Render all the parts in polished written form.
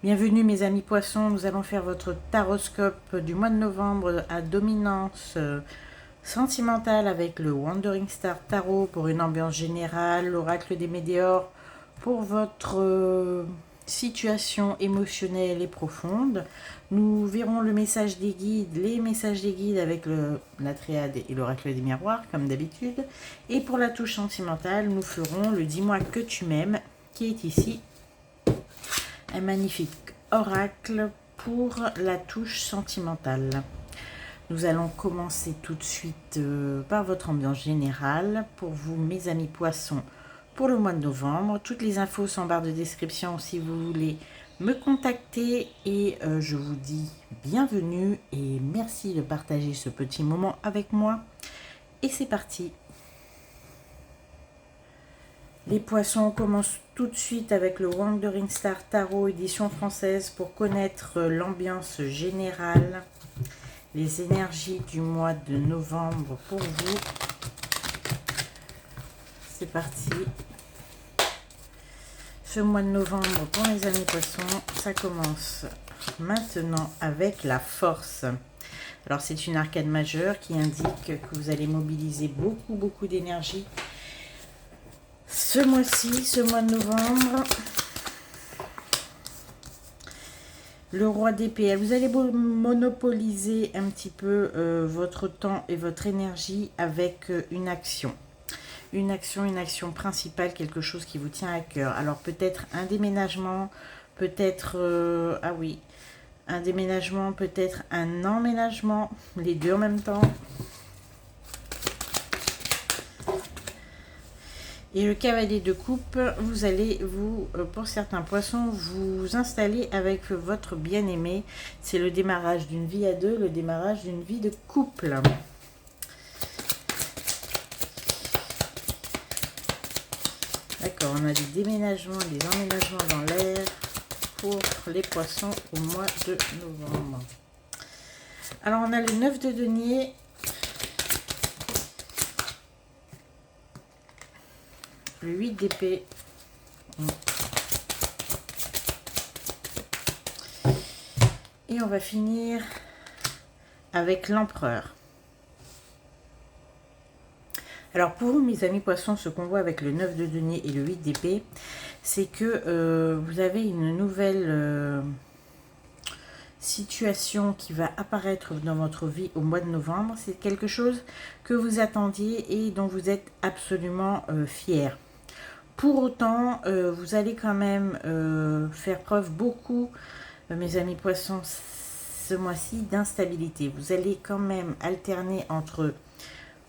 Bienvenue mes amis poissons, nous allons faire votre taroscope du mois de novembre à dominance sentimentale avec le Wandering Star Tarot pour une ambiance générale, l'oracle des météores pour votre situation émotionnelle et profonde. Nous verrons le message des guides, les messages des guides avec la triade et l'oracle des miroirs comme d'habitude. Et pour la touche sentimentale, nous ferons le dis-moi que tu m'aimes qui est ici. Un magnifique oracle pour la touche sentimentale. Nous allons commencer tout de suite par votre ambiance générale pour vous mes amis poissons pour le mois de novembre. Toutes les infos sont en barre de description si vous voulez me contacter et je vous dis bienvenue et merci de partager ce petit moment avec moi et c'est parti. Les poissons, on commence tout de suite avec le Wandering Star Tarot édition française pour connaître l'ambiance générale, les énergies du mois de novembre pour vous. C'est parti. Ce mois de novembre pour les amis poissons, ça commence maintenant avec la force. Alors c'est une arcane majeure qui indique que vous allez mobiliser beaucoup d'énergie ce mois-ci, ce mois de novembre. Le roi d'épée, vous allez monopoliser un petit peu votre temps et votre énergie avec une action. Une action principale, quelque chose qui vous tient à cœur. Alors peut-être un déménagement, peut-être, ah oui, un déménagement, peut-être un emménagement, les deux en même temps. Et le cavalier de coupe, vous allez pour certains poissons, vous installer avec votre bien-aimé. C'est le démarrage d'une vie à deux, le démarrage d'une vie de couple. D'accord, on a des déménagements, des emménagements dans l'air pour les poissons au mois de novembre. Alors on a le 9 de denier. Le 8 d'épée. Et on va finir avec l'empereur. Alors pour vous mes amis poissons, ce qu'on voit avec le 9 de denier et le 8 d'épée, c'est que vous avez une nouvelle situation qui va apparaître dans votre vie au mois de novembre. C'est quelque chose que vous attendiez et dont vous êtes absolument fier. Pour autant, vous allez quand même faire preuve beaucoup, mes amis poissons, ce mois-ci d'instabilité. Vous allez quand même alterner entre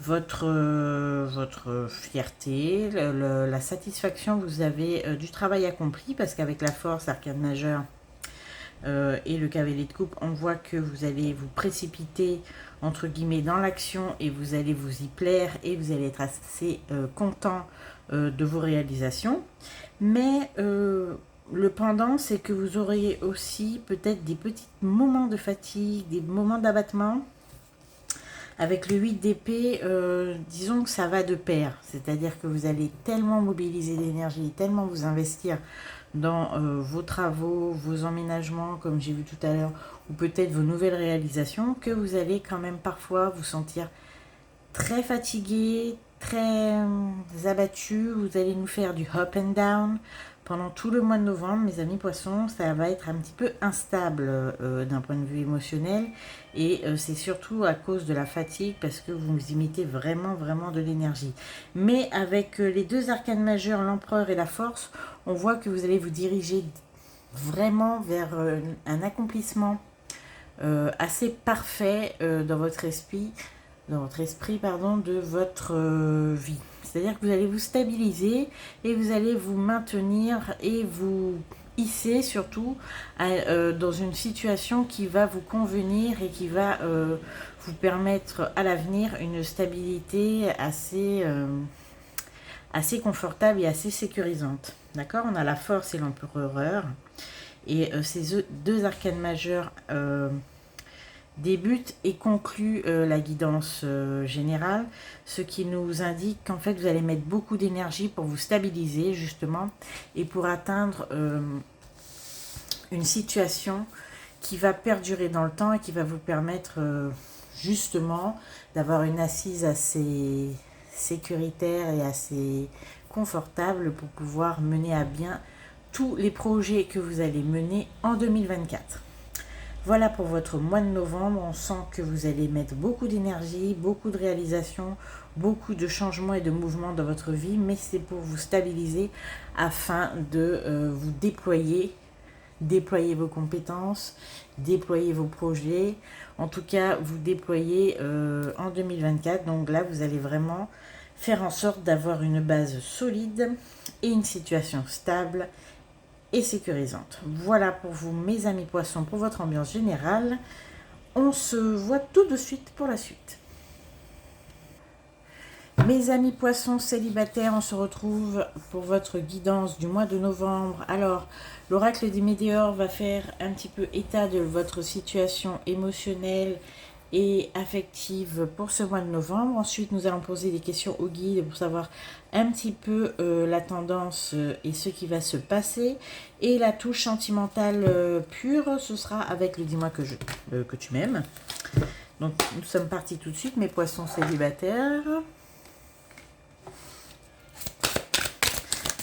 votre fierté, la satisfaction, vous avez du travail accompli, parce qu'avec la force, arcane majeure et le cavalier de coupe, on voit que vous allez vous précipiter entre guillemets dans l'action et vous allez vous y plaire et vous allez être assez content de vos réalisations. Mais le pendant, c'est que vous aurez aussi peut-être des petits moments de fatigue, des moments d'abattement. Avec le 8 d'épée, disons que ça va de pair. C'est-à-dire que vous allez tellement mobiliser d'énergie, tellement vous investir dans vos travaux, vos emménagements, comme j'ai vu tout à l'heure, ou peut-être vos nouvelles réalisations, que vous allez quand même parfois vous sentir très fatigué, très abattu. Vous allez nous faire du up and down pendant tout le mois de novembre, mes amis poissons. Ça va être un petit peu instable d'un point de vue émotionnel et c'est surtout à cause de la fatigue parce que vous y mettez vraiment de l'énergie. Mais avec les deux arcanes majeures, l'empereur et la force, on voit que vous allez vous diriger vraiment vers un accomplissement assez parfait dans votre esprit, de votre vie. C'est-à-dire que vous allez vous stabiliser et vous allez vous maintenir et vous hisser surtout dans une situation qui va vous convenir et qui va vous permettre à l'avenir une stabilité assez confortable et assez sécurisante. D'accord? On a la force et l'empereur. Et ces deux arcanes majeures débute et conclut la guidance générale, ce qui nous indique qu'en fait vous allez mettre beaucoup d'énergie pour vous stabiliser justement et pour atteindre une situation qui va perdurer dans le temps et qui va vous permettre justement d'avoir une assise assez sécuritaire et assez confortable pour pouvoir mener à bien tous les projets que vous allez mener en 2024. Voilà pour votre mois de novembre. On sent que vous allez mettre beaucoup d'énergie, beaucoup de réalisations, beaucoup de changements et de mouvements dans votre vie, mais c'est pour vous stabiliser afin de vous déployer vos compétences, déployer vos projets, en tout cas vous déployer en 2024. Donc là, vous allez vraiment faire en sorte d'avoir une base solide et une situation stable et sécurisante. Voilà pour vous, mes amis poissons, pour votre ambiance générale. On se voit tout de suite pour la suite. Mes amis poissons célibataires, on se retrouve pour votre guidance du mois de novembre. Alors, l'oracle des météores va faire un petit peu état de votre situation émotionnelle et affective pour ce mois de novembre. Ensuite, nous allons poser des questions au guide pour savoir un petit peu la tendance et ce qui va se passer. Et la touche sentimentale pure, ce sera avec le dis-moi que tu m'aimes. Donc, nous sommes partis tout de suite, mes poissons célibataires.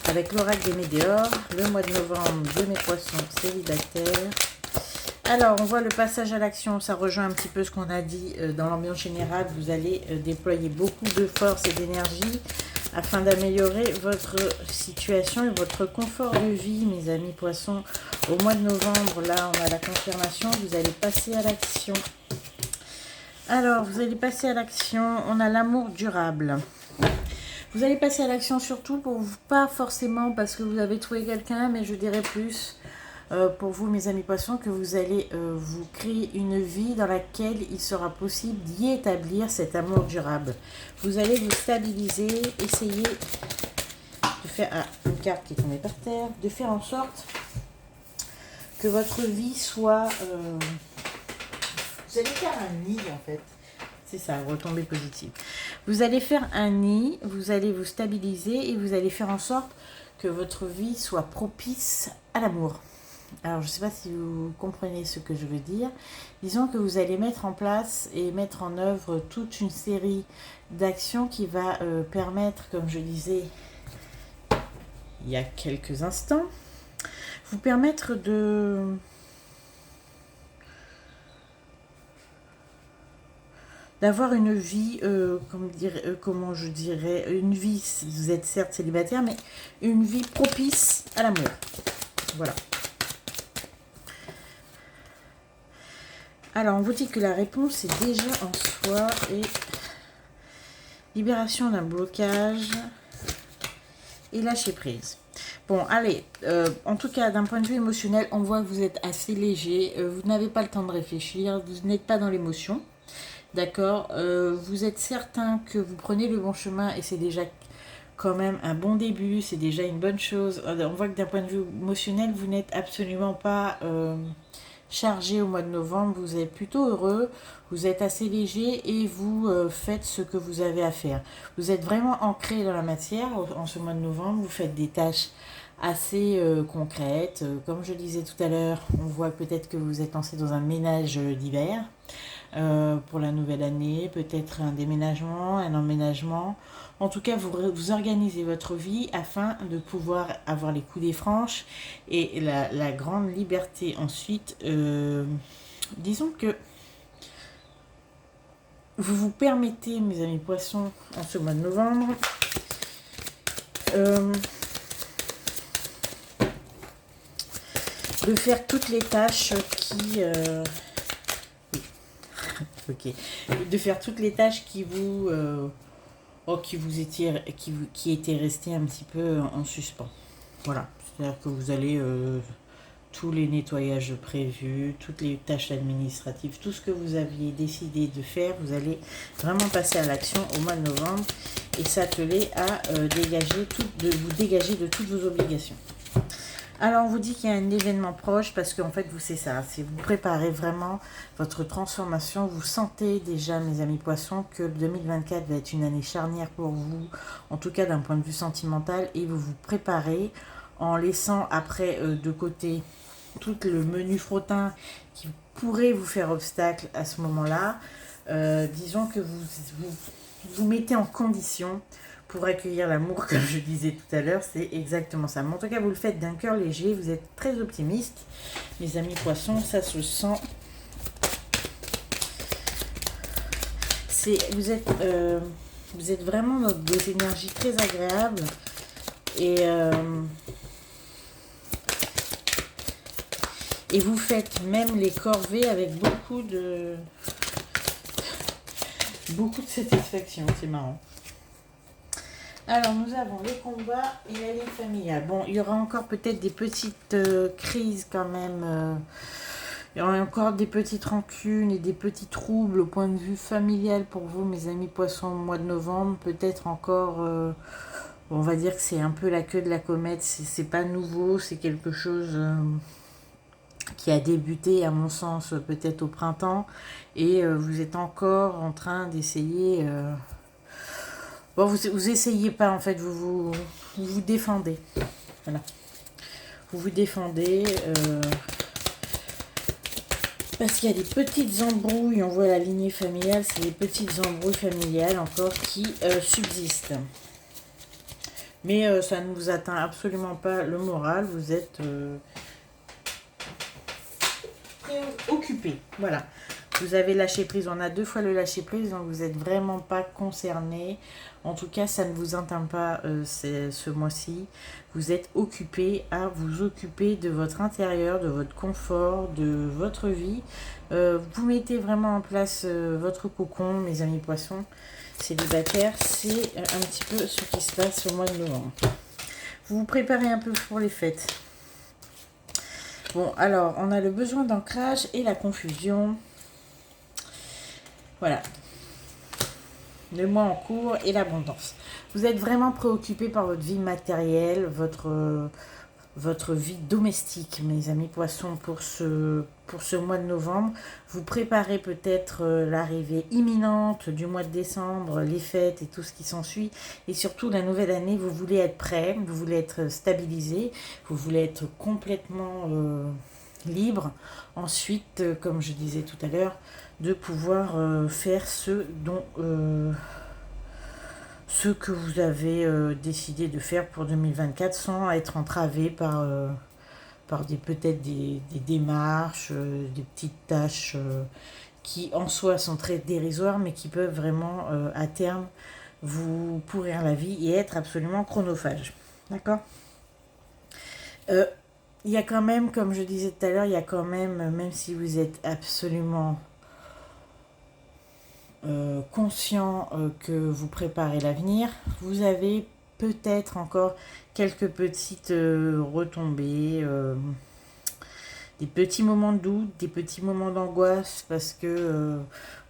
Avec l'oracle des météores, le mois de novembre de mes poissons célibataires. Alors, on voit le passage à l'action, ça rejoint un petit peu ce qu'on a dit dans l'ambiance générale. Vous allez déployer beaucoup de force et d'énergie afin d'améliorer votre situation et votre confort de vie, mes amis poissons. Au mois de novembre, là, on a la confirmation, vous allez passer à l'action. Alors, vous allez passer à l'action, on a l'amour durable. Vous allez passer à l'action surtout pour vous, pas forcément parce que vous avez trouvé quelqu'un, mais je dirais plus pour vous, mes amis poissons, que vous allez vous créer une vie dans laquelle il sera possible d'y établir cet amour durable. Vous allez vous stabiliser, essayer de faire une carte qui est tombée par terre, de faire en sorte que votre vie soit... vous allez faire un nid en fait. C'est ça, retombée positive. Vous allez faire un nid, vous allez vous stabiliser et vous allez faire en sorte que votre vie soit propice à l'amour. Alors, je ne sais pas si vous comprenez ce que je veux dire. Disons que vous allez mettre en place et mettre en œuvre toute une série d'actions qui va permettre, comme je disais il y a quelques instants, vous permettre d'avoir une vie, comment je dirais, une vie, vous êtes certes célibataire, mais une vie propice à l'amour. Voilà. Alors, on vous dit que la réponse est déjà en soi et libération d'un blocage et lâcher prise. Bon, allez, en tout cas, d'un point de vue émotionnel, on voit que vous êtes assez léger, vous n'avez pas le temps de réfléchir, vous n'êtes pas dans l'émotion. D'accord, vous êtes certain que vous prenez le bon chemin et c'est déjà quand même un bon début, c'est déjà une bonne chose. On voit que d'un point de vue émotionnel, vous n'êtes absolument pas chargé au mois de novembre, vous êtes plutôt heureux, vous êtes assez léger et vous faites ce que vous avez à faire. Vous êtes vraiment ancré dans la matière en ce mois de novembre, vous faites des tâches assez concrètes. Comme je disais tout à l'heure, on voit peut-être que vous êtes lancé dans un ménage d'hiver. Pour la nouvelle année, peut-être un déménagement, un emménagement. En tout cas, vous organisez votre vie afin de pouvoir avoir les coudées franches et la grande liberté ensuite. Disons que vous vous permettez, mes amis poissons, en ce mois de novembre, de faire toutes les tâches qui... ok. De faire toutes les tâches qui étaient restées un petit peu en suspens. Voilà. C'est-à-dire que vous allez tous les nettoyages prévus, toutes les tâches administratives, tout ce que vous aviez décidé de faire, vous allez vraiment passer à l'action au mois de novembre et s'atteler à vous dégager de toutes vos obligations. Alors, on vous dit qu'il y a un événement proche parce qu'en fait, c'est ça. Si vous préparez vraiment votre transformation, vous sentez déjà, mes amis poissons, que 2024 va être une année charnière pour vous, en tout cas d'un point de vue sentimental, et vous vous préparez en laissant après de côté tout le menu frottin qui pourrait vous faire obstacle à ce moment-là. Disons que vous mettez en condition pour accueillir l'amour, comme je disais tout à l'heure, c'est exactement ça. Mais en tout cas, vous le faites d'un cœur léger, vous êtes très optimiste. Mes amis poissons, ça se sent. Vous êtes vraiment dans des énergies très agréables. Et vous faites même les corvées avec beaucoup de satisfaction, c'est marrant. Alors, nous avons les combats et la ligne familiale. Bon, il y aura encore peut-être des petites crises quand même. Il y aura encore des petites rancunes et des petits troubles au point de vue familial pour vous, mes amis poissons, au mois de novembre. Peut-être encore, on va dire que c'est un peu la queue de la comète. C'est pas nouveau, c'est quelque chose qui a débuté, à mon sens, peut-être au printemps. Et vous êtes encore en train d'essayer... Bon, vous essayez pas, en fait, vous défendez. Voilà. Vous vous défendez. Parce qu'il y a des petites embrouilles, on voit la lignée familiale, c'est des petites embrouilles familiales encore qui subsistent. Mais ça ne vous atteint absolument pas le moral, vous êtes occupé. Voilà. Vous avez lâché prise, on a 2 fois le lâcher prise, donc vous n'êtes vraiment pas concerné. En tout cas, ça ne vous atteint pas ce mois-ci. Vous êtes occupé à vous occuper de votre intérieur, de votre confort, de votre vie. Vous mettez vraiment en place votre cocon, mes amis poissons célibataires. C'est un petit peu ce qui se passe au mois de novembre. Vous vous préparez un peu pour les fêtes. Bon, alors, on a le besoin d'ancrage et la confusion. Voilà. Le mois en cours et l'abondance. Vous êtes vraiment préoccupé par votre vie matérielle, votre vie domestique, mes amis poissons, pour ce mois de novembre. Vous préparez peut-être l'arrivée imminente du mois de décembre, les fêtes et tout ce qui s'ensuit. Et surtout, la nouvelle année, vous voulez être prêt, vous voulez être stabilisé, vous voulez être complètement libre. Ensuite, comme je disais tout à l'heure, de pouvoir faire ce que vous avez décidé de faire pour 2024 sans être entravé par peut-être des démarches, des petites tâches qui en soi sont très dérisoires mais qui peuvent vraiment à terme vous pourrir la vie et être absolument chronophages. D'accord ? Il y a quand même, comme je disais tout à l'heure, il y a quand même si vous êtes absolument conscient que vous préparez l'avenir, vous avez peut-être encore quelques petites retombées, des petits moments de doute, des petits moments d'angoisse parce que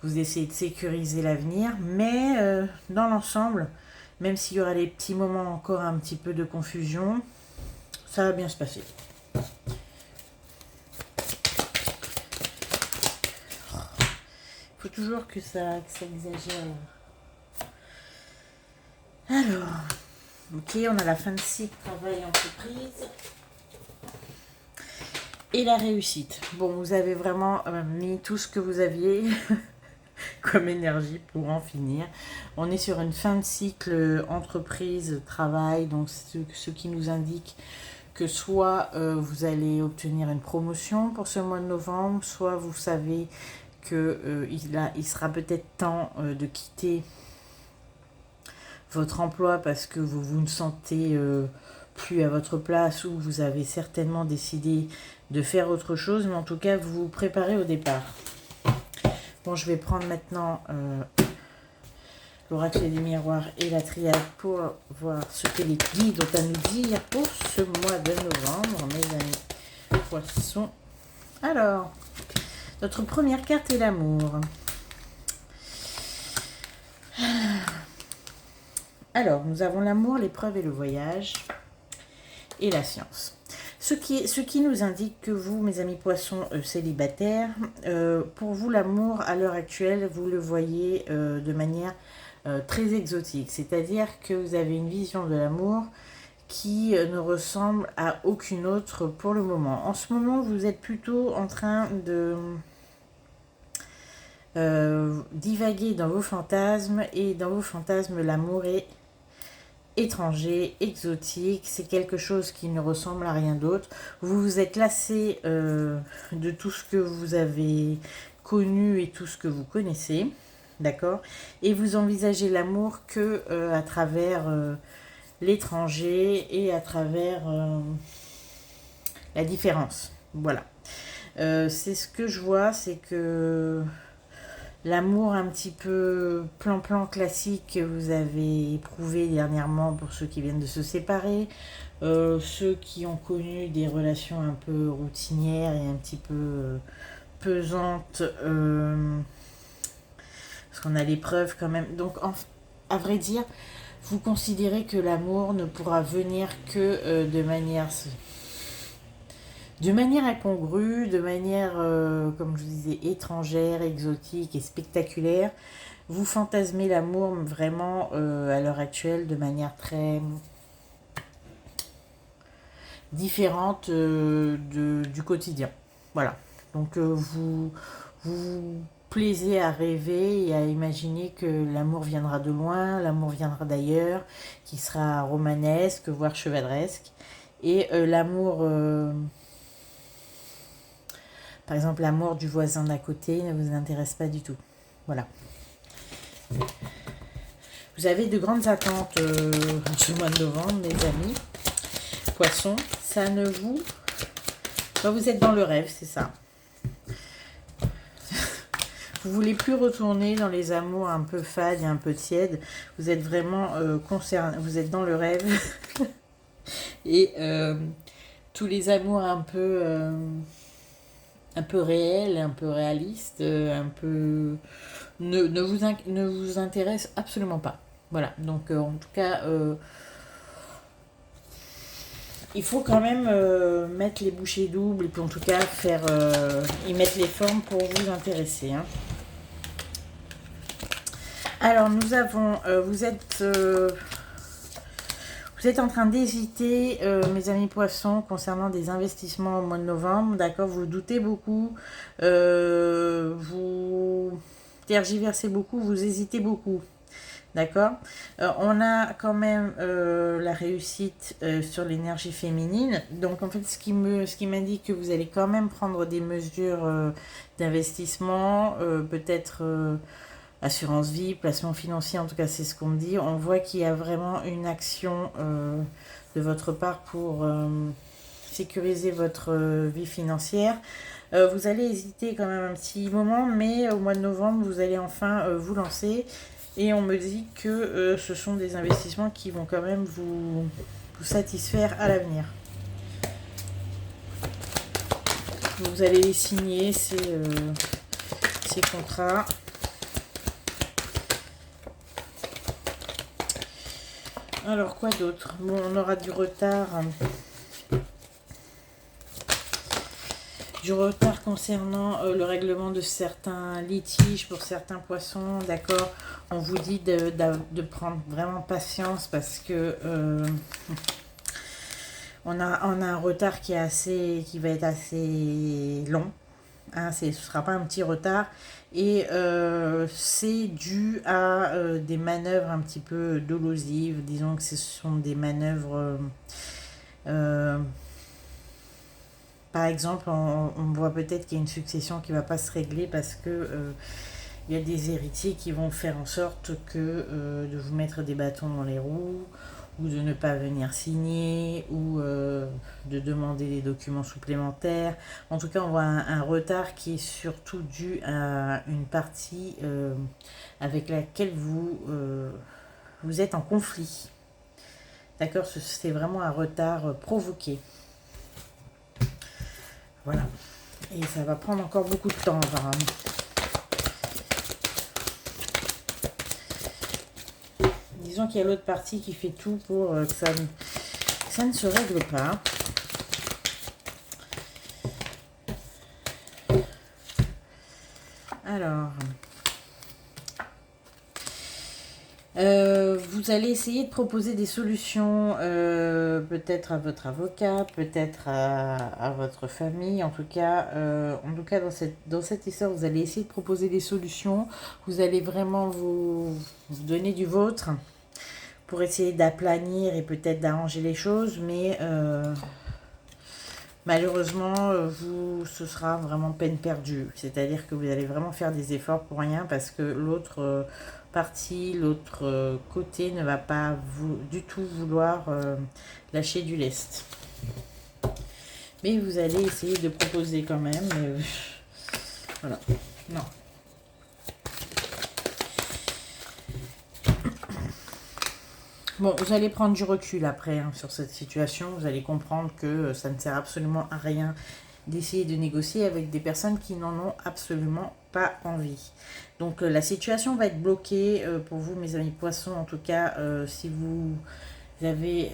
vous essayez de sécuriser l'avenir, mais dans l'ensemble, même s'il y aura des petits moments encore un petit peu de confusion, ça va bien se passer. Faut toujours que ça exagère. Alors, ok, on a la fin de cycle, travail, entreprise. Et la réussite. Bon, vous avez vraiment mis tout ce que vous aviez comme énergie pour en finir. On est sur une fin de cycle entreprise, travail, donc ce qui nous indique que soit vous allez obtenir une promotion pour ce mois de novembre, soit vous savez qu'il sera peut-être temps de quitter votre emploi parce que vous ne sentez plus à votre place ou vous avez certainement décidé de faire autre chose, mais en tout cas vous vous préparez au départ. Bon, je vais prendre maintenant l'oracle des miroirs et la triade pour voir ce que les guides ont à nous dire pour ce mois de novembre, mes amis poissons. Alors, notre première carte est l'amour. Alors, nous avons l'amour, l'épreuve et le voyage et la science. Ce qui nous indique que vous, mes amis poissons célibataires, pour vous, l'amour, à l'heure actuelle, vous le voyez de manière très exotique. C'est-à-dire que vous avez une vision de l'amour qui ne ressemble à aucune autre pour le moment. En ce moment, vous êtes plutôt en train de divaguer dans vos fantasmes, et dans vos fantasmes, l'amour est étranger, exotique, c'est quelque chose qui ne ressemble à rien d'autre. Vous vous êtes lassé de tout ce que vous avez connu et tout ce que vous connaissez, d'accord? Et vous envisagez l'amour que à travers l'étranger et à travers la différence. Voilà. C'est ce que je vois, c'est que l'amour un petit peu plan-plan classique que vous avez éprouvé dernièrement pour ceux qui viennent de se séparer, ceux qui ont connu des relations un peu routinières et un petit peu pesantes, parce qu'on a l'épreuve quand même. Donc, à vrai dire, vous considérez que l'amour ne pourra venir que de manière incongrue, de manière, comme je vous disais, étrangère, exotique et spectaculaire. Vous fantasmez l'amour vraiment à l'heure actuelle de manière très différente du quotidien. Voilà. Donc vous vous plaisez à rêver et à imaginer que l'amour viendra de loin, l'amour viendra d'ailleurs, qui sera romanesque, voire chevaleresque. Et l'amour... par exemple, l'amour du voisin d'à côté ne vous intéresse pas du tout. Voilà. Vous avez de grandes attentes du mois de novembre, mes amis. Poissons, ça ne vous... Enfin, vous êtes dans le rêve, c'est ça. Vous voulez plus retourner dans les amours un peu fades et un peu tièdes. Vous êtes vraiment concerné. Vous êtes dans le rêve. Et tous les amours un peu réels, un peu réalistes, un peu... ne vous intéressent absolument pas. Voilà. Donc, en tout cas... il faut quand même mettre les bouchées doubles et puis en tout cas y mettre les formes pour vous intéresser. Hein. Alors nous avons, vous êtes en train d'hésiter, mes amis poissons, concernant des investissements au mois de novembre. D'accord, vous doutez beaucoup, vous tergiversez beaucoup, vous hésitez beaucoup. D'accord. On a quand même la réussite sur l'énergie féminine. Donc en fait, ce qui m'indique que vous allez quand même prendre des mesures d'investissement, peut-être assurance vie, placement financier, en tout cas c'est ce qu'on me dit. On voit qu'il y a vraiment une action de votre part pour sécuriser votre vie financière. Vous allez hésiter quand même un petit moment, mais au mois de novembre, vous allez enfin vous lancer. Et on me dit que ce sont des investissements qui vont quand même vous satisfaire à l'avenir. Vous allez les signer, ces contrats. Alors, quoi d'autre? Bon, on aura du retard. Du retard concernant le règlement de certains litiges pour certains poissons, d'accord. On vous dit de prendre vraiment patience parce que on a un retard qui va être assez long. Hein, ce ne sera pas un petit retard. Et c'est dû à des manœuvres un petit peu dolosives. Disons que ce sont des manœuvres... par exemple, on voit peut-être qu'il y a une succession qui ne va pas se régler parce que il y a des héritiers qui vont faire en sorte que de vous mettre des bâtons dans les roues, ou de ne pas venir signer, ou de demander des documents supplémentaires. En tout cas, on voit un retard qui est surtout dû à une partie avec laquelle vous êtes en conflit. D'accord, c'est vraiment un retard provoqué. Voilà. Et ça va prendre encore beaucoup de temps, apparemment. Disons qu'il y a l'autre partie qui fait tout pour que ça ne se règle pas. Alors, Vous allez essayer de proposer des solutions, peut-être à votre avocat, peut-être à votre famille. En tout cas dans cette histoire, vous allez essayer de proposer des solutions. Vous allez vraiment vous donner du vôtre pour essayer d'aplanir et peut-être d'arranger les choses. Mais malheureusement, ce sera vraiment peine perdue. C'est-à-dire que vous allez vraiment faire des efforts pour rien parce que l'autre partie, l'autre côté ne va pas du tout vouloir lâcher du lest. Mais vous allez essayer de proposer quand même. Voilà. Non. Bon, vous allez prendre du recul après sur cette situation. Vous allez comprendre que ça ne sert absolument à rien d'essayer de négocier avec des personnes qui n'en ont absolument pas envie. Donc la situation va être bloquée pour vous, mes amis poissons. En tout cas, si vous avez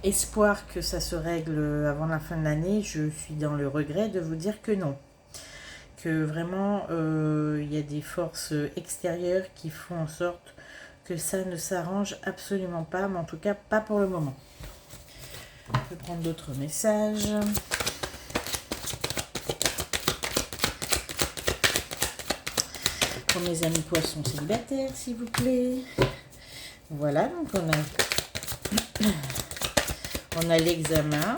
espoir que ça se règle avant la fin de l'année, je suis dans le regret de vous dire que non. Que vraiment, il y a des forces extérieures qui font en sorte que ça ne s'arrange absolument pas, mais en tout cas pas pour le moment. Je vais prendre d'autres messages. Pour mes amis poissons célibataires, s'il vous plaît. Voilà, donc on a l'examen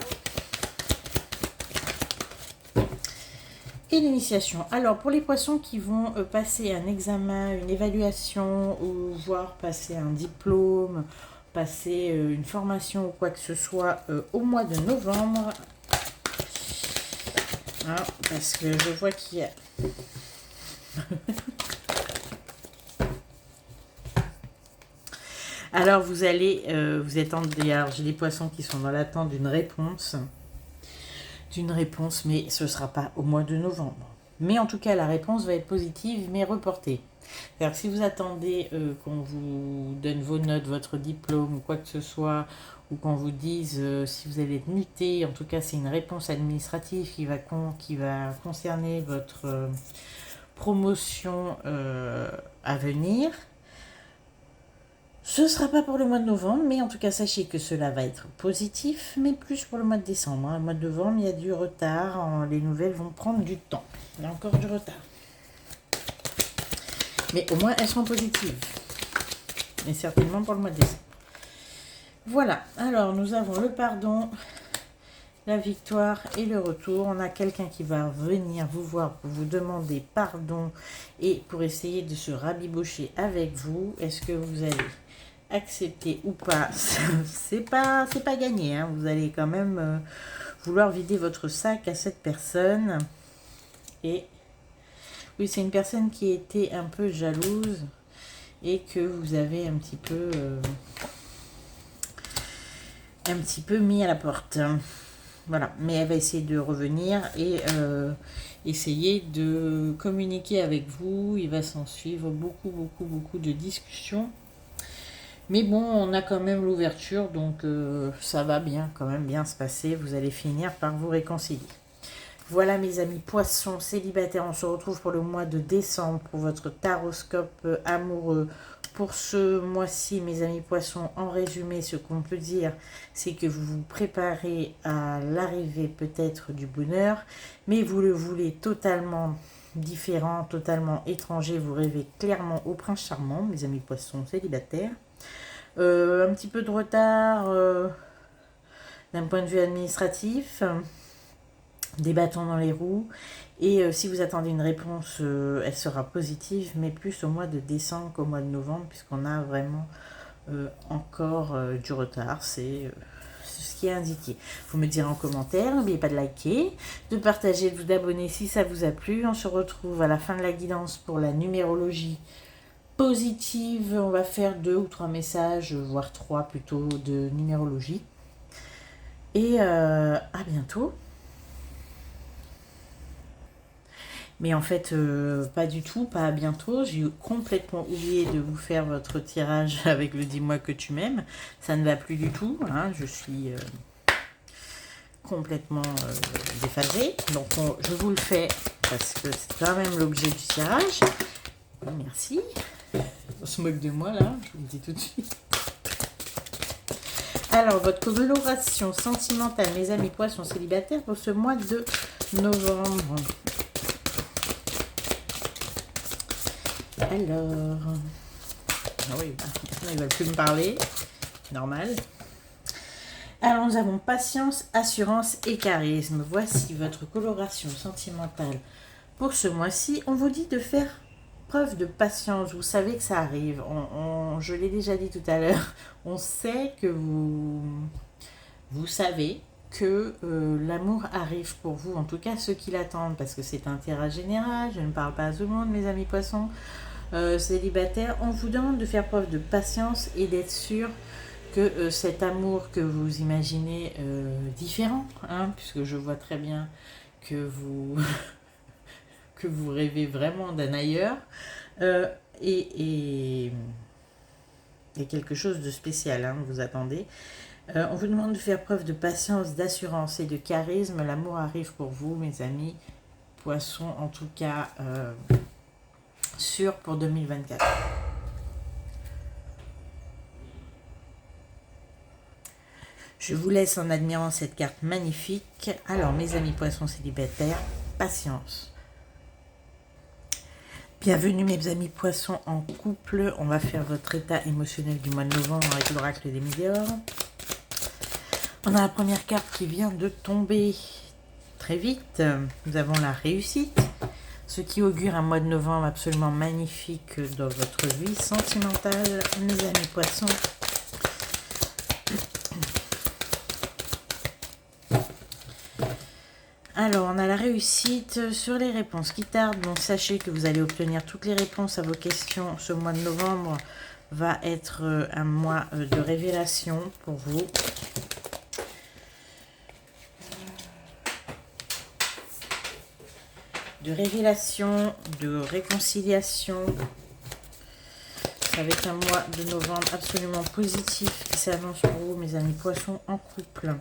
et l'initiation. Alors, pour les poissons qui vont passer un examen, une évaluation, ou voire passer un diplôme, passer une formation ou quoi que ce soit au mois de novembre, hein, parce que je vois qu'il y a... Alors, vous allez, vous êtes alors j'ai des poissons qui sont dans l'attente d'une réponse, mais ce ne sera pas au mois de novembre. Mais en tout cas, la réponse va être positive, mais reportée. C'est-à-dire que si vous attendez qu'on vous donne vos notes, votre diplôme ou quoi que ce soit, ou qu'on vous dise si vous allez être muté, en tout cas, c'est une réponse administrative qui va concerner votre promotion à venir. Ce ne sera pas pour le mois de novembre, mais en tout cas, sachez que cela va être positif, mais plus pour le mois de décembre. Le mois de novembre, il y a du retard. Les nouvelles vont prendre du temps. Il y a encore du retard. Mais au moins, elles seront positives. Mais certainement pour le mois de décembre. Voilà. Alors, nous avons le pardon, la victoire et le retour. On a quelqu'un qui va venir vous voir pour vous demander pardon et pour essayer de se rabibocher avec vous. Est-ce que vous allez accepter ou pas? C'est pas gagné, hein. Vous allez quand même vouloir vider votre sac à cette personne. Et oui, c'est une personne qui était un peu jalouse et que vous avez un petit peu mis à la porte. Voilà, mais elle va essayer de revenir et essayer de communiquer avec vous. Il va s'en suivre beaucoup de discussions. Mais bon, on a quand même l'ouverture, donc ça va quand même bien se passer. Vous allez finir par vous réconcilier. Voilà mes amis poissons célibataires, on se retrouve pour le mois de décembre pour votre taroscope amoureux. Pour ce mois-ci, mes amis poissons, en résumé, ce qu'on peut dire, c'est que vous vous préparez à l'arrivée peut-être du bonheur, mais vous le voulez totalement différent, totalement étranger. Vous rêvez clairement au prince charmant, mes amis poissons célibataires. Un petit peu de retard d'un point de vue administratif, des bâtons dans les roues. Et si vous attendez une réponse, elle sera positive, mais plus au mois de décembre qu'au mois de novembre, puisqu'on a vraiment encore du retard. C'est ce qui est indiqué. Vous me direz en commentaire, n'oubliez pas de liker, de partager, de vous abonner si ça vous a plu. On se retrouve à la fin de la guidance pour la numérologie positive. On va faire 2 ou 3 messages, voire 3 plutôt, de numérologie. Et à bientôt. Mais en fait, pas du tout, pas à bientôt. J'ai complètement oublié de vous faire votre tirage avec le dis-moi que tu m'aimes. Ça ne va plus du tout, hein. Je suis complètement déphasée. Donc je vous le fais parce que c'est quand même l'objet du tirage. Merci. On se moque de moi là, je vous le dis tout de suite. Alors, votre coloration sentimentale, mes amis poissons célibataires, pour ce mois de novembre. Alors, ah oui, ils ne veulent plus me parler, normal. Alors, nous avons patience, assurance et charisme. Voici votre coloration sentimentale pour ce mois-ci. On vous dit de faire preuve de patience. Vous savez que ça arrive. Je l'ai déjà dit tout à l'heure. On sait que vous savez que l'amour arrive pour vous. En tout cas, ceux qui l'attendent, parce que c'est un tirage général. Je ne parle pas à tout le monde, mes amis poissons célibataires. On vous demande de faire preuve de patience et d'être sûr que cet amour que vous imaginez différent, hein, puisque je vois très bien que vous que vous rêvez vraiment d'un ailleurs, et quelque chose de spécial, hein, vous attendez. On vous demande de faire preuve de patience, d'assurance et de charisme. L'amour arrive pour vous, mes amis poissons, en tout cas sûr pour 2024. Je vous laisse en admirant cette carte magnifique. Alors, mes amis poissons célibataires, patience. Bienvenue, mes amis poissons en couple. On va faire votre état émotionnel du mois de novembre avec l'oracle des Médiors. On a la première carte qui vient de tomber très vite. Nous avons la réussite, ce qui augure un mois de novembre absolument magnifique dans votre vie sentimentale, mes amis poissons. Alors, on a la réussite sur les réponses qui tardent. Donc, sachez que vous allez obtenir toutes les réponses à vos questions. Ce mois de novembre va être un mois de révélation pour vous. De révélation, de réconciliation. Ça va être un mois de novembre absolument positif qui s'annonce pour vous, mes amis poissons en couple.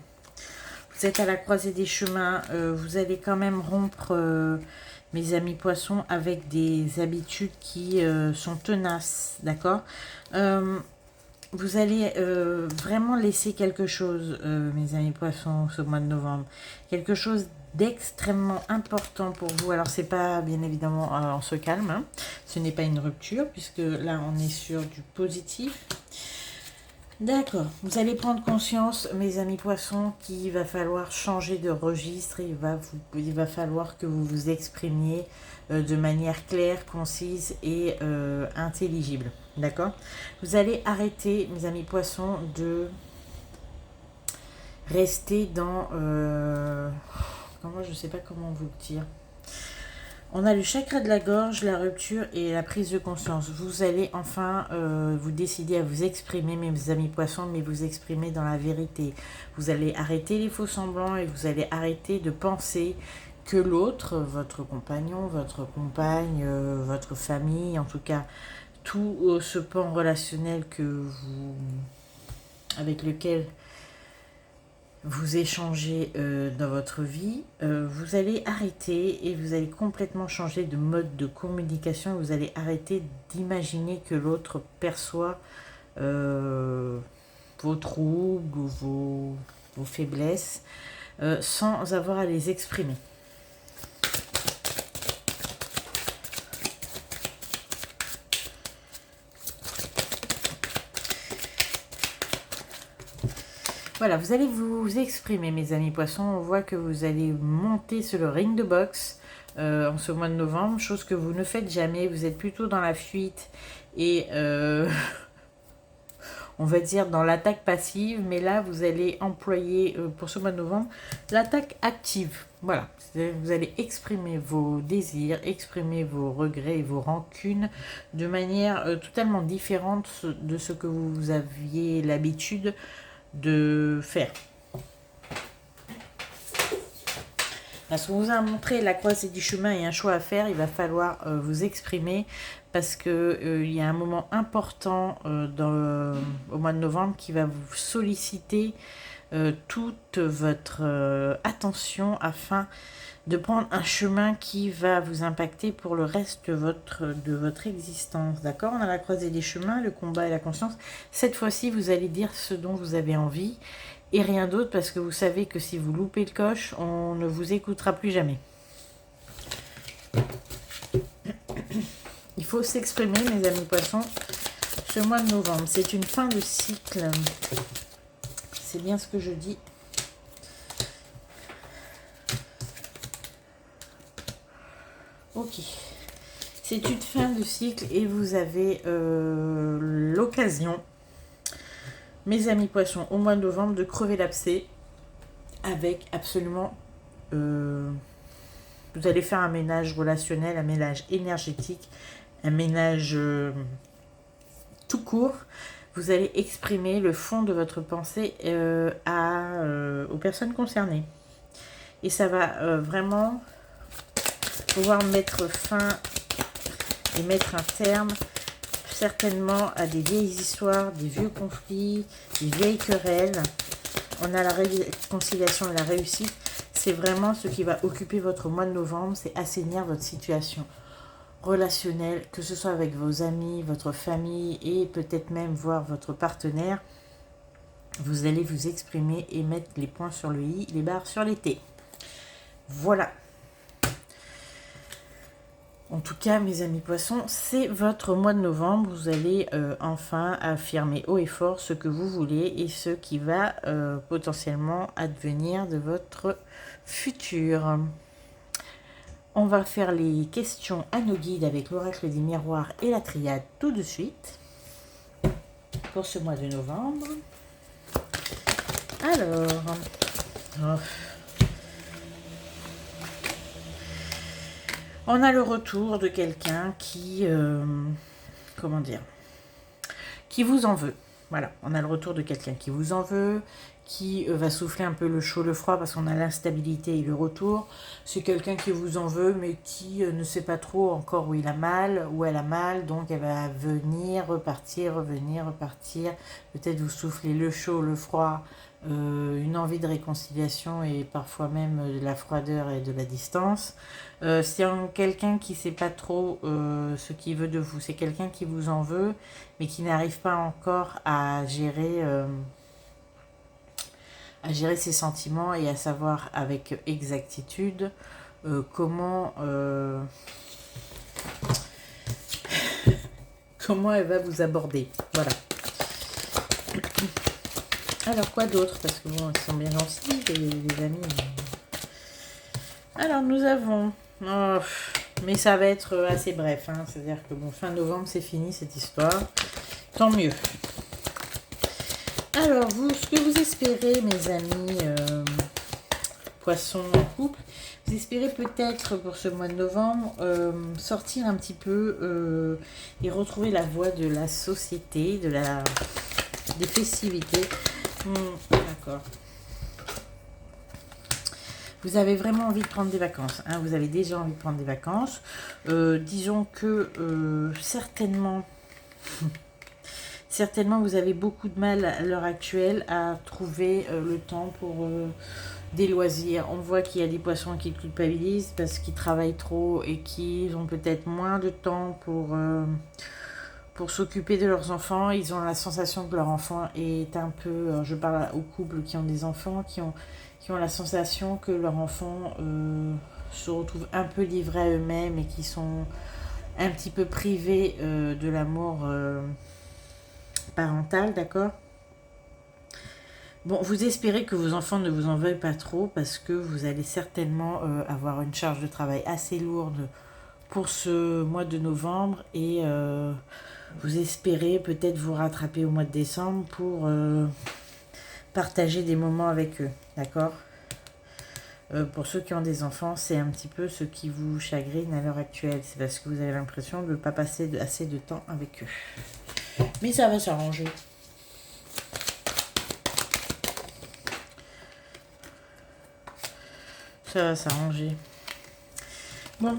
Vous êtes à la croisée des chemins, vous allez quand même rompre, mes amis poissons, avec des habitudes qui sont tenaces, d'accord. Vous allez vraiment laisser quelque chose, mes amis poissons, ce mois de novembre. Quelque chose d'extrêmement important pour vous. Alors, c'est pas, bien évidemment, on se calme, hein. Ce n'est pas une rupture, puisque là, on est sur du positif. D'accord, vous allez prendre conscience, mes amis poissons, qu'il va falloir changer de registre. Il va falloir que vous vous exprimiez de manière claire, concise et intelligible. D'accord. Vous allez arrêter, mes amis poissons, de rester dans... je ne sais pas comment vous le dire. On a le chakra de la gorge, la rupture et la prise de conscience. Vous allez enfin vous décider à vous exprimer, mes amis poissons, mais vous exprimer dans la vérité. Vous allez arrêter les faux semblants et vous allez arrêter de penser que l'autre, votre compagnon, votre compagne, votre famille, en tout cas, tout ce pan relationnel avec lequel vous échangez dans votre vie, vous allez arrêter et vous allez complètement changer de mode de communication. Vous allez arrêter d'imaginer que l'autre perçoit vos troubles ou vos faiblesses sans avoir à les exprimer. Voilà, vous allez vous exprimer, mes amis poissons. On voit que vous allez monter sur le ring de boxe en ce mois de novembre, chose que vous ne faites jamais. Vous êtes plutôt dans la fuite et on va dire dans l'attaque passive. Mais là, vous allez employer pour ce mois de novembre l'attaque active. Voilà, vous allez exprimer vos désirs, exprimer vos regrets et vos rancunes de manière totalement différente de ce que vous aviez l'habitude de faire. Parce qu'on vous a montré la croisée du chemin et un choix à faire, il va falloir vous exprimer parce que il y a un moment important au mois de novembre qui va vous solliciter toute votre attention afin de prendre un chemin qui va vous impacter pour le reste de votre existence. D'accord? On a la croisée des chemins, le combat et la conscience. Cette fois-ci, vous allez dire ce dont vous avez envie et rien d'autre, parce que vous savez que si vous loupez le coche, on ne vous écoutera plus jamais. Il faut s'exprimer, mes amis poissons. Ce mois de novembre, c'est une fin de cycle. C'est bien ce que je dis. Ok. C'est une fin de cycle et vous avez l'occasion, mes amis poissons, au mois de novembre, de crever l'abcès avec absolument... vous allez faire un ménage relationnel, un ménage énergétique, un ménage tout court. Vous allez exprimer le fond de votre pensée aux personnes concernées. Et ça va vraiment pouvoir mettre fin et mettre un terme certainement à des vieilles histoires, des vieux conflits, des vieilles querelles. On a la réconciliation et la réussite. C'est vraiment ce qui va occuper votre mois de novembre, c'est assainir votre situation relationnelle, que ce soit avec vos amis, votre famille et peut-être même voir votre partenaire. Vous allez vous exprimer et mettre les points sur le i, les barres sur les t. Voilà. En tout cas, mes amis poissons, c'est votre mois de novembre. Vous allez enfin affirmer haut et fort ce que vous voulez et ce qui va potentiellement advenir de votre futur. On va faire les questions à nos guides avec l'oracle des miroirs et la triade tout de suite pour ce mois de novembre. Alors, on a le retour de quelqu'un qui, comment dire, qui vous en veut. Voilà, on a le retour de quelqu'un qui vous en veut, qui va souffler un peu le chaud, le froid, parce qu'on a l'instabilité et le retour. C'est quelqu'un qui vous en veut, mais qui ne sait pas trop encore où il a mal, où elle a mal, donc elle va venir, repartir, revenir, repartir. Peut-être vous souffler le chaud, le froid, une envie de réconciliation et parfois même de la froideur et de la distance. C'est quelqu'un qui ne sait pas trop ce qu'il veut de vous. C'est quelqu'un qui vous en veut, mais qui n'arrive pas encore à gérer ses sentiments et à savoir avec exactitude comment elle va vous aborder. Voilà. Alors, quoi d'autre? Parce que bon, ils sont bien gentils, les amis. Alors, nous avons... Oh, mais ça va être assez bref. Hein, c'est-à-dire que bon, fin novembre, c'est fini cette histoire. Tant mieux. Alors, ce que vous espérez, mes amis poissons en couple, vous espérez peut-être pour ce mois de novembre sortir un petit peu et retrouver la voie de la société, des festivités. D'accord. Vous avez vraiment envie de prendre des vacances. Hein, vous avez déjà envie de prendre des vacances. Disons que certainement, vous avez beaucoup de mal à l'heure actuelle à trouver le temps pour des loisirs. On voit qu'il y a des poissons qui culpabilisent parce qu'ils travaillent trop et qu'ils ont peut-être moins de temps pour s'occuper de leurs enfants. Ils ont la sensation que leur enfant est un peu... je parle aux couples qui ont des enfants, qui ont la sensation que leur enfant se retrouve un peu livré à eux-mêmes et qui sont un petit peu privés de l'amour parental, d'accord? Bon, vous espérez que vos enfants ne vous en veuillent pas trop parce que vous allez certainement avoir une charge de travail assez lourde pour ce mois de novembre et vous espérez peut-être vous rattraper au mois de décembre pour partager des moments avec eux, d'accord? Pour ceux qui ont des enfants, c'est un petit peu ce qui vous chagrine à l'heure actuelle. C'est parce que vous avez l'impression de ne pas passer assez de temps avec eux. Mais ça va s'arranger. Ça va s'arranger. Bon.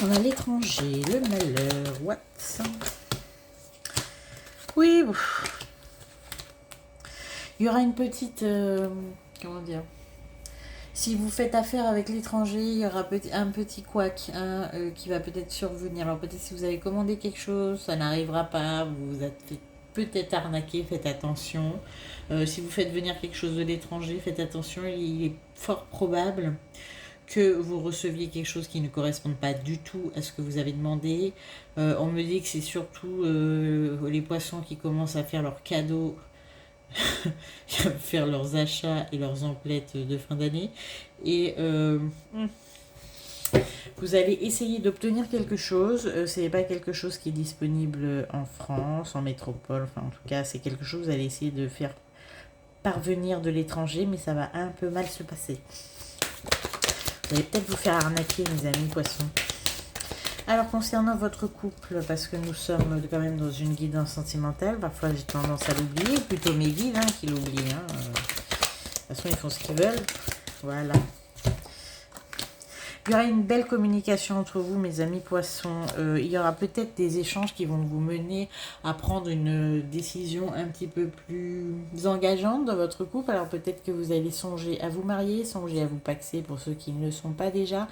On a l'étranger, le malheur, what? Oui, il y aura une petite... comment dire? Si vous faites affaire avec l'étranger, il y aura un petit couac hein, qui va peut-être survenir. Alors peut-être si vous avez commandé quelque chose, ça n'arrivera pas, vous vous êtes fait peut-être arnaquer, faites attention. Si vous faites venir quelque chose de l'étranger, faites attention, il est fort probable que vous receviez quelque chose qui ne corresponde pas du tout à ce que vous avez demandé. On me dit que c'est surtout les poissons qui commencent à faire leurs cadeaux, faire leurs achats et leurs emplettes de fin d'année. Et vous allez essayer d'obtenir quelque chose. Ce n'est pas quelque chose qui est disponible en France, en métropole. Enfin, en tout cas, c'est quelque chose que vous allez essayer de faire parvenir de l'étranger, mais ça va un peu mal se passer. Vous allez peut-être vous faire arnaquer, mes amis poissons. Alors, concernant votre couple, parce que nous sommes quand même dans une guidance sentimentale, parfois j'ai tendance à l'oublier, plutôt mes guides hein, qui l'oublient. Hein. De toute façon, ils font ce qu'ils veulent. Voilà. Il y aura une belle communication entre vous, mes amis poissons. Il y aura peut-être des échanges qui vont vous mener à prendre une décision un petit peu plus engageante dans votre couple. Alors peut-être que vous allez songer à vous marier, songer à vous paxer pour ceux qui ne le sont pas déjà.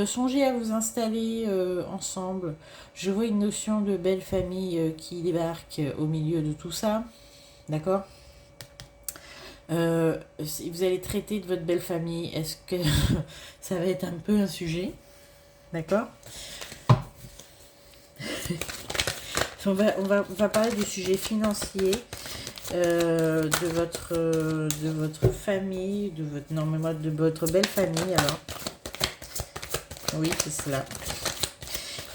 Songez à vous installer ensemble. Je vois une notion de belle famille qui débarque au milieu de tout ça. D'accord ? Si vous allez traiter de votre belle famille, est-ce que ça va être un peu un sujet? D'accord. on va parler du sujet financier de votre famille, de votre belle famille. Alors, oui, c'est cela.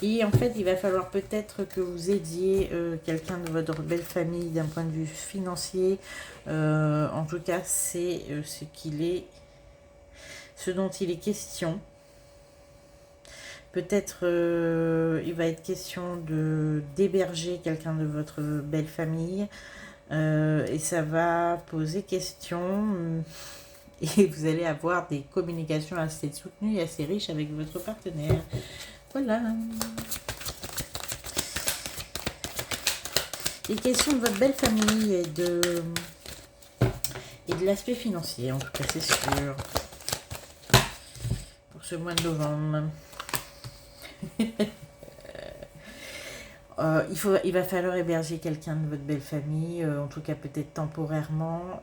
Et en fait, il va falloir peut-être que vous aidiez quelqu'un de votre belle famille d'un point de vue financier. En tout cas, c'est ce dont il est question. Peut-être il va être question d'héberger quelqu'un de votre belle famille. Et ça va poser question. Et vous allez avoir des communications assez soutenues et assez riches avec votre partenaire. Voilà. Les questions de votre belle famille et de l'aspect financier, en tout cas, c'est sûr. Pour ce mois de novembre. Il va falloir héberger quelqu'un de votre belle famille, en tout cas peut-être temporairement,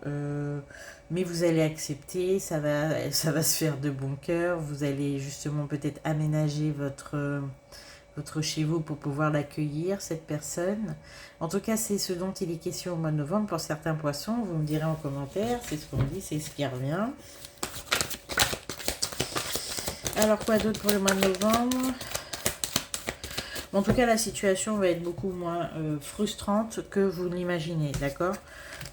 mais vous allez accepter, ça va se faire de bon cœur, vous allez justement peut-être aménager votre chez vous pour pouvoir l'accueillir, cette personne. En tout cas, c'est ce dont il est question au mois de novembre pour certains poissons, vous me direz en commentaire, c'est ce qu'on dit, c'est ce qui revient. Alors quoi d'autre pour le mois de novembre ? En tout cas, la situation va être beaucoup moins frustrante que vous l'imaginez, d'accord ?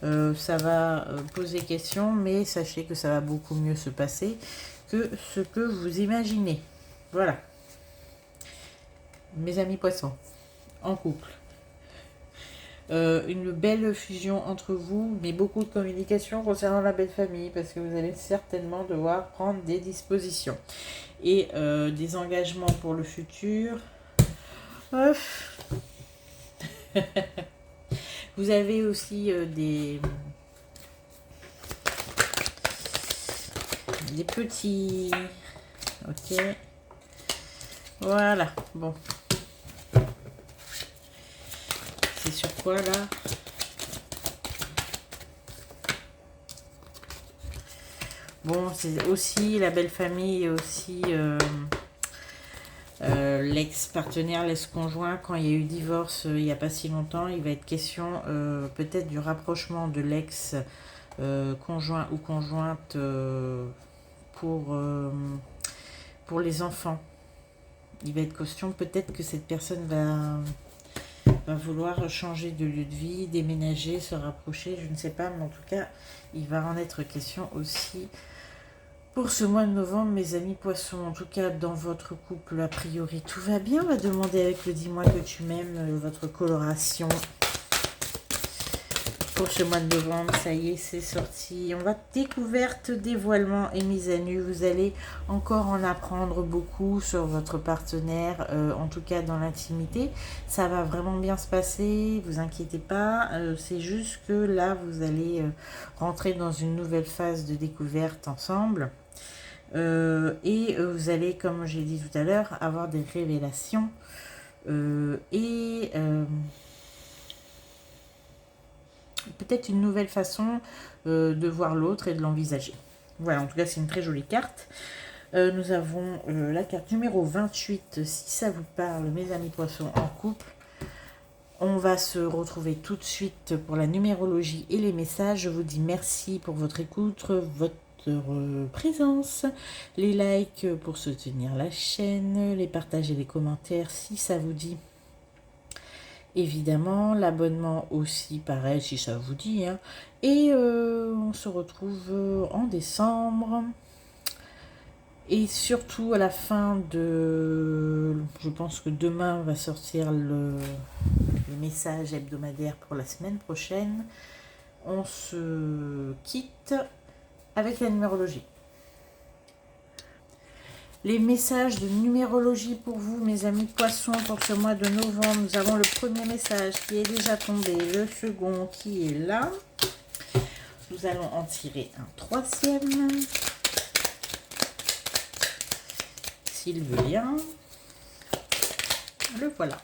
Ça va poser question, mais sachez que ça va beaucoup mieux se passer que ce que vous imaginez. Voilà. Mes amis poissons, en couple. Une belle fusion entre vous, mais beaucoup de communication concernant la belle famille, parce que vous allez certainement devoir prendre des dispositions. Et des engagements pour le futur. Vous avez aussi des petits... Ok. Voilà. Bon. C'est sur quoi là? Bon, c'est aussi la belle famille et aussi... l'ex-partenaire, l'ex-conjoint, quand il y a eu divorce il n'y a pas si longtemps, il va être question peut-être du rapprochement de l'ex-conjoint ou conjointe pour les enfants. Il va être question peut-être que cette personne va vouloir changer de lieu de vie, déménager, se rapprocher, je ne sais pas, mais en tout cas, il va en être question aussi pour ce mois de novembre, mes amis poissons. En tout cas, dans votre couple, a priori, tout va bien. On va demander avec le dis-moi que tu m'aimes, votre coloration. Pour ce mois de novembre, ça y est, c'est sorti. On va découverte, dévoilement et mise à nu. Vous allez encore en apprendre beaucoup sur votre partenaire, en tout cas dans l'intimité. Ça va vraiment bien se passer, vous inquiétez pas. C'est juste que là, vous allez rentrer dans une nouvelle phase de découverte ensemble. Vous allez, comme j'ai dit tout à l'heure, avoir des révélations peut-être une nouvelle façon de voir l'autre et de l'envisager. Voilà, en tout cas, c'est une très jolie carte. Nous avons la carte numéro 28, si ça vous parle, mes amis poissons en couple. On va se retrouver tout de suite pour la numérologie et les messages. Je vous dis merci pour votre écoute, votre présence, les likes pour soutenir la chaîne, les partages et les commentaires si ça vous dit. Évidemment, l'abonnement aussi, pareil, si ça vous dit. Hein. Et on se retrouve en décembre. Et surtout à la fin de... Je pense que demain va sortir le message hebdomadaire pour la semaine prochaine. On se quitte avec la numérologie. Les messages de numérologie pour vous, mes amis poissons, pour ce mois de novembre. Nous avons le premier message qui est déjà tombé, le second qui est là. Nous allons en tirer un troisième. S'il veut bien. Le voilà.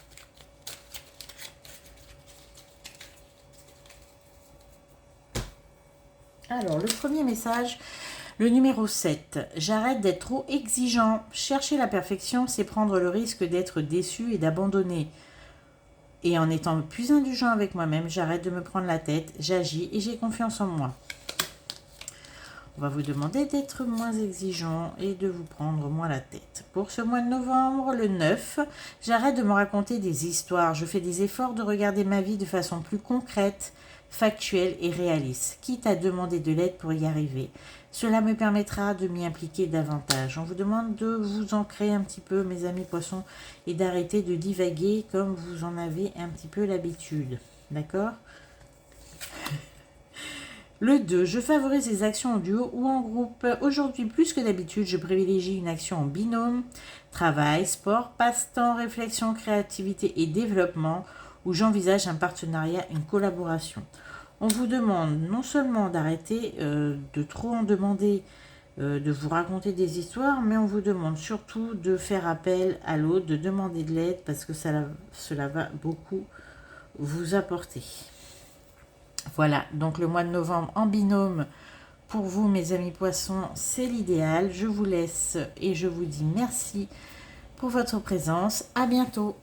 Alors, le premier message, le numéro 7. J'arrête d'être trop exigeant. Chercher la perfection, c'est prendre le risque d'être déçu et d'abandonner. Et en étant plus indulgent avec moi-même, j'arrête de me prendre la tête, j'agis et j'ai confiance en moi. On va vous demander d'être moins exigeant et de vous prendre moins la tête. Pour ce mois de novembre, le 9, j'arrête de me raconter des histoires. Je fais des efforts de regarder ma vie de façon plus concrète, factuelle et réaliste, quitte à demander de l'aide pour y arriver. Cela me permettra de m'y impliquer davantage. On vous demande de vous ancrer un petit peu, mes amis poissons, et d'arrêter de divaguer comme vous en avez un petit peu l'habitude. D'accord ? Le 2, je favorise les actions en duo ou en groupe. Aujourd'hui, plus que d'habitude, je privilégie une action en binôme, travail, sport, passe-temps, réflexion, créativité et développement, où j'envisage un partenariat, une collaboration. On vous demande non seulement d'arrêter de trop en demander, de vous raconter des histoires, mais on vous demande surtout de faire appel à l'autre, de demander de l'aide, parce que cela va beaucoup vous apporter. Voilà, donc le mois de novembre en binôme, pour vous mes amis poissons, c'est l'idéal. Je vous laisse et je vous dis merci pour votre présence. À bientôt.